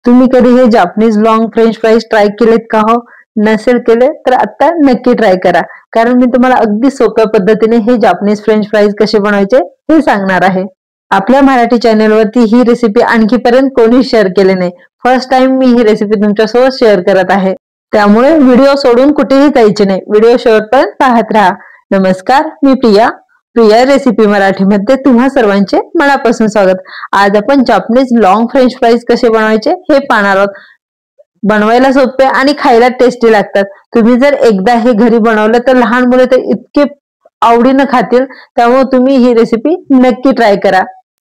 तुम्ही कधी हे Japanese long French fries try केलेत का हो? नसेल केले तर आता नक्की ट्राय करा, कारण मी तुम्हाला अगदी सोप्या पद्धतीने हे जापनीज फ्रेंच फ्राईज कसे बनवायचे हे सांगणार आहे. आपल्या मराठी चॅनलवरती ही रेसिपी आणखीपर्यंत कोणी शेअर केली नाही. फर्स्ट टाइम मी ही रेसिपी तुमच्यासोबत शेअर करत आहे, त्यामुळे व्हिडिओ सोडून कुठेही जायचे नाही. व्हिडिओ शेवटपर्यंत पाहत राहा. नमस्कार, मी प्रिया. प्रिया रेसिपी मराठीमध्ये तुम्हा सर्वांचे मनापासून स्वागत. आज आपण जापनीज लॉंग फ्रेंच फ्राईज कसे बनवायचे हे पाहणार आहोत. बनवायला सोपे आणि खायला टेस्टी लागतात. तुम्ही जर एकदा हे घरी बनवलं तर लहान मुले तर इतके आवडीनं खातील, त्यामुळे तुम्ही ही रेसिपी नक्की ट्राय करा.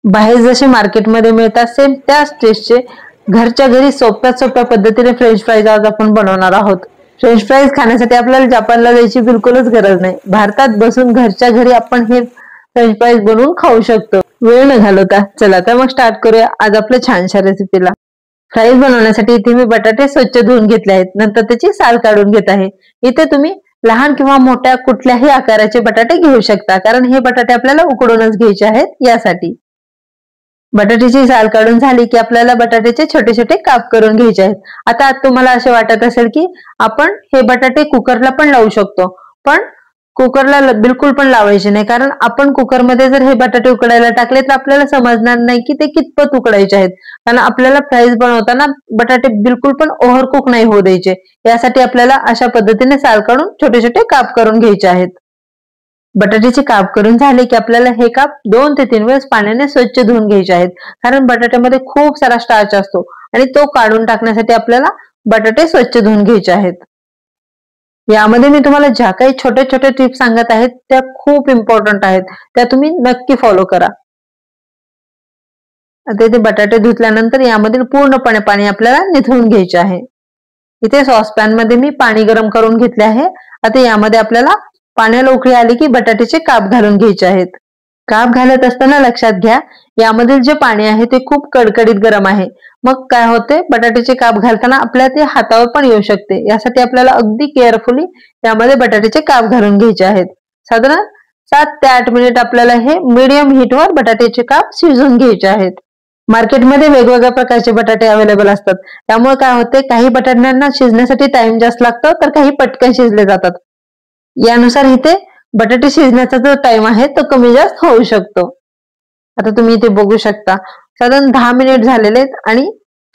बाहेर जसे मार्केटमध्ये मिळतात सेम त्याच टेस्टचे घरच्या घरी सोप्या पद्धतीने फ्रेंच फ्राईज आज आपण बनवणार आहोत. फ्रेंच फ्राईज खाण्यासाठी आपल्याला जपानला जायची बिलकुलच गरज नाही. भारतात बसून घरच्या घरी आपण हे फ्रेंच फ्राईज बनवून खाऊ शकतो, वेळ न घालवता. चला तर मग स्टार्ट करूया आज आपल्या छानशा रेसिपीला. फ्राईज बनवण्यासाठी इथे मी बटाटे स्वच्छ धुवून घेतले आहेत, नंतर त्याची साल काढून घेत आहे. इथे तुम्ही लहान किंवा मोठ्या कुठल्याही आकाराचे बटाटे घेऊ शकता, कारण हे बटाटे आपल्याला उकडूनच घ्यायचे आहेत यासाठी. बटाट्याची साल काढून झाली की आपल्याला बटाट्याचे छोटे छोटे काप करून घ्यायचे आहेत. आता तुम्हाला असे वाटत असेल की आपण हे बटाटे कुकरला पण लावू शकतो, पण कुकरला बिलकुल पण लावायचे नाही, कारण आपण कुकरमध्ये जर हे बटाटे उकडायला टाकले तर आपल्याला समजणार नाही की ते कितपत उकडायचे आहेत. कारण आपल्याला फ्राईज बनवताना बटाटे बिलकुल पण ओव्हर कुक नाही होऊ द्यायचे. यासाठी आपल्याला अशा पद्धतीने साल काढून छोटे छोटे काप करून घ्यायचे आहेत. बटाट्याचे काप करून झाले की आपल्याला हे काप 2 ते 3 वेळेस पाण्याने स्वच्छ धुवून घ्यायचे आहेत, कारण बटाट्यामध्ये खूप सारा स्टार्च असतो आणि तो काढून टाकण्यासाठी आपल्याला बटाटे स्वच्छ धुवून घ्यायचे आहेत. यामध्ये मी तुम्हाला ज्या काही छोटे छोटे टिप्स सांगत आहेत त्या खूप इम्पॉर्टंट आहेत, त्या तुम्ही नक्की फॉलो करा. आता इथे बटाटे धुतल्यानंतर यामधील पूर्णपणे पाणी आपल्याला निथळून घ्यायचे आहे. इथे सॉसपॅन मध्ये मी पाणी गरम करून घेतले आहे. आता यामध्ये आपल्याला पाण्याला उकळी आली की बटाट्याचे काप घालून घ्यायचे आहेत. काप घालत असताना लक्षात घ्या, यामधील जे पाणी आहे ते खूप कडकडीत गरम आहे. मग काय होते, बटाट्याचे काप घालताना आपल्याला ते हातावर पण येऊ शकते. यासाठी आपल्याला अगदी केअरफुली यामध्ये बटाट्याचे काप घालून घ्यायचे आहेत. साधारण 7 ते 8 मिनिट आपल्याला हे मीडियम हीटवर बटाट्याचे काप शिजवून घ्यायचे आहेत. मार्केटमध्ये वेगवेगळ्या प्रकारचे बटाटे अवेलेबल असतात, त्यामुळे काय होते, काही बटाट्यांना शिजण्यासाठी टाइम जास्त लागतो तर काही पटकन शिजले जातात. यानुसार इथे बटाटे शिजण्याचा जो टाइम आहे तो कमी जास्त होऊ शकतो. आता तुम्ही इथे बघू शकता साधारण 10 मिनिट झालेले आहेत आणि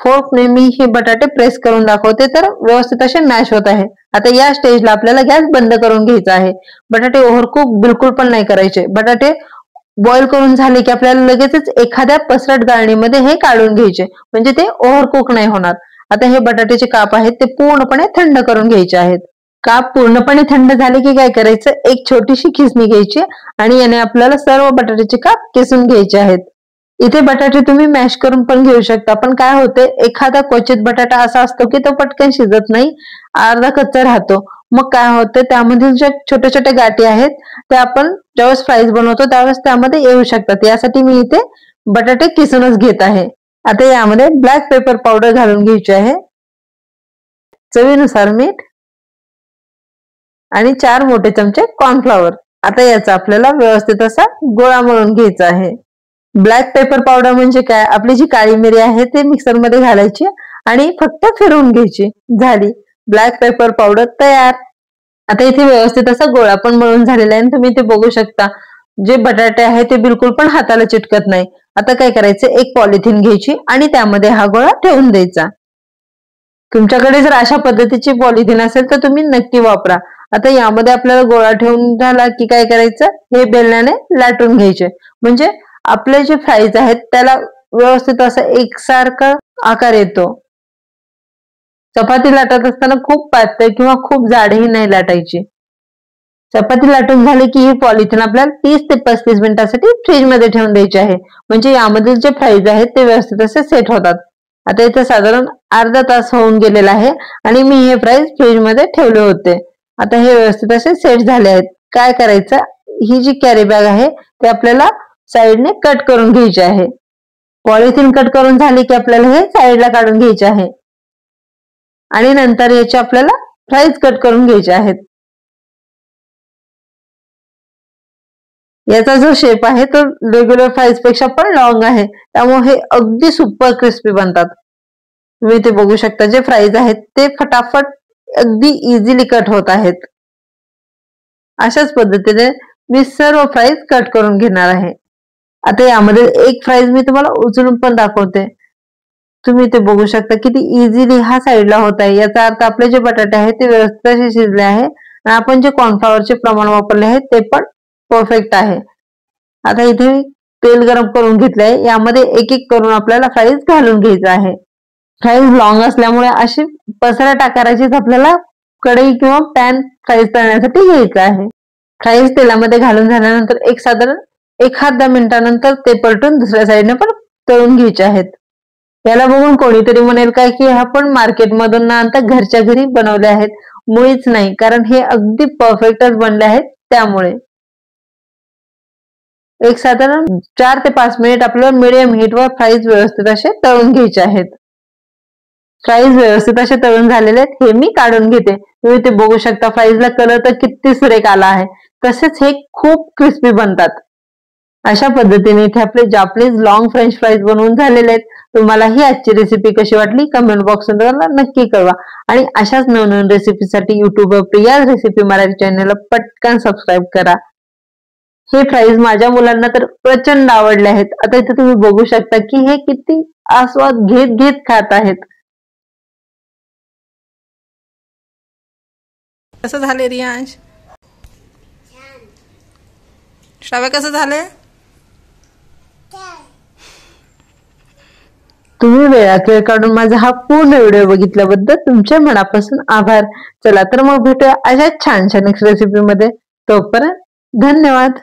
फोर्कने मी हे बटाटे प्रेस करून दाखवते तर व्यवस्थित असे मॅश होत आहे. आता या स्टेजला आपल्याला गॅस बंद करून घ्यायचा आहे. बटाटे ओव्हरकुक बिलकुल पण नाही करायचे. बटाटे बॉईल करून झाले की आपल्याला लगेचच एखाद्या पसरट गाळणीमध्ये हे काढून घ्यायचे, म्हणजे ते ओव्हरकुक नाही होणार. आता हे बटाट्याचे काप आहेत ते पूर्णपणे थंड करून घ्यायचे आहेत. काप पूर्णपणे थंड झाले की काय करायचं, एक छोटीशी खिसणी घ्यायची आणि याने आपल्याला सर्व बटाट्याचे काप किसून घ्यायचे आहेत. इथे बटाटे तुम्ही मॅश करून पण घेऊ शकता, पण काय होते, एखादा क्वचित बटाटा असा असतो की तो पटकन शिजत नाही, अर्धा कच्चा राहतो. मग काय होते, त्यामधील ज्या छोट्या छोट्या गाठी आहेत त्या आपण ज्यावेळेस फ्राईज बनवतो त्यावेळेस त्यामध्ये येऊ शकतात. यासाठी मी इथे बटाटे किसूनच घेत आहे. आता यामध्ये ब्लॅक पेपर पावडर घालून घ्यायची आहे, चवीनुसार मीठ आणि 4 मोठे चमचे कॉर्नफ्लॉवर. आता याचा आपल्याला व्यवस्थित असा गोळा मळून घ्यायचा आहे. ब्लॅक पेपर पावडर म्हणजे काय, आपली जी काळी मिरी आहे ते मिक्सरमध्ये घालायची आणि फक्त फिरवून घ्यायची. झाली ब्लॅक पेपर पावडर तयार. आता इथे व्यवस्थित असा गोळा पण मळून झालेला आहे. तुम्ही इथे बघू शकता जे बटाटे आहे ते बिलकुल पण हाताला चिटकत नाही. आता काय करायचं, एक पॉलिथिन घ्यायची आणि त्यामध्ये हा गोळा ठेवून द्यायचा. तुमच्याकडे जर अशा पद्धतीची पॉलिथिन असेल तर तुम्ही नक्की वापरा. आता यामध्ये आपल्याला गोळा ठेवून झाला की काय करायचं, हे बेलण्याने लाटून घ्यायचे, म्हणजे आपले जे फ्राईज आहेत त्याला व्यवस्थित असा एकसारखा आकार येतो. चपाती लाटत असताना खूप पातळ किंवा खूप जाडही नाही लाटायची. चपाती लाटून झाली की ही पॉलिथिन आपल्याला 30 ते 35 मिनिटांसाठी फ्रीज मध्ये ठेवून द्यायची आहे, म्हणजे यामधील जे फ्राईज आहेत ते व्यवस्थित असे सेट होतात. आता इथे साधारण अर्धा तास होऊन गेलेला आहे आणि मी हे फ्राईज फ्रीज मध्ये ठेवले होते. आता हे व्यवस्थित असे सेट झाले आहेत. काय करायचं, ही जी कॅरी बॅग आहे ते आपल्याला साईडने कट करून घ्यायची आहे. पॉलिथिन कट करून झाली की आपल्याला हे साईडला काढून घ्यायचे आहे आणि नंतर याचे आपल्याला फ्राईज कट करून घ्यायचे आहेत. याचा जो शेप आहे तो रेग्युलर फ्राईज पेक्षा पण लॉंग आहे, त्यामुळे हे अगदी सुपर क्रिस्पी बनतात. तुम्ही ते बघू शकता, जे फ्राईज आहेत ते फटाफट अगदी इझिली कट होत आहेत. अशाच पद्धतीने मी सर्व फ्राईज कट करून घेणार आहे. आता यामध्ये एक फ्राईज मी तुम्हाला उचलून पण दाखवते. तुम्ही ते बघू शकता किती इझिली हा साईडला होत आहे. याचा अर्थ आपले जे बटाटे आहेत ते व्यवस्थित असे शिजले आहे आणि आपण जे कॉर्नफ्लॉवरचे प्रमाण वापरले आहे ते पण परफेक्ट आहे. आता इथे तेल गरम करून घेतले आहे. यामध्ये एक एक करून आपल्याला फ्राईज घालून घ्यायचं आहे. फ्राईज लॉंग असल्यामुळे अशी पसरट आकाराचीच आपल्याला कढई किंवा पॅन फ्राईज तळण्यासाठी घ्यायचं आहे. फ्राईज तेलामध्ये घालून झाल्यानंतर एक साधारण 1-10 मिनिटानंतर ते पलटून दुसऱ्या साईडने पण तळून घ्यायचे आहेत. याला बघून कोणीतरी म्हणेल काय की आपण मार्केटमधून ना आणता घरच्या घरी बनवले आहेत. मुळीच नाही, कारण हे अगदी परफेक्टच बनले आहेत. त्यामुळे एक साधारण 4 ते 5 मिनिट आपल्याला मीडियम हीटवर फ्राईज व्यवस्थित असे तळून घ्यायचे आहेत. फ्राईज व्यवस्थित असे तळून झालेले आहेत. हे मी काढून घेते. तुम्ही ते बघू शकता, फ्राईजला कलर तर किती सुरेख आला आहे. तसेच हे खूप क्रिस्पी बनतात. अशा पद्धतीने इथे आपले जापनीज लॉंग फ्रेंच फ्राईज बनवून झालेले आहेत. तुम्हाला ही आजची रेसिपी कशी वाटली कमेंट बॉक्स मध्ये नक्की कळवा आणि अशाच नवनवीन रेसिपीसाठी युट्यूबवर प्रियाज रेसिपी मराठी चॅनलला पटकन सबस्क्राईब करा. हे फ्राईज माझ्या मुलांना तर प्रचंड आवडले आहेत. आता इथे तुम्ही बघू शकता की हे किती आस्वाद घेत घेत खात आहेत. कसं झाले रियांश? श्राव्या कसं झाले? तुम्ही वेळात वेळ काढून माझा हा पूर्ण व्हिडिओ बघितल्याबद्दल तुमच्या मनापासून आभार. चला तर मग भेटूया अशा छान छान रेसिपी मध्ये. तोपर्यंत धन्यवाद.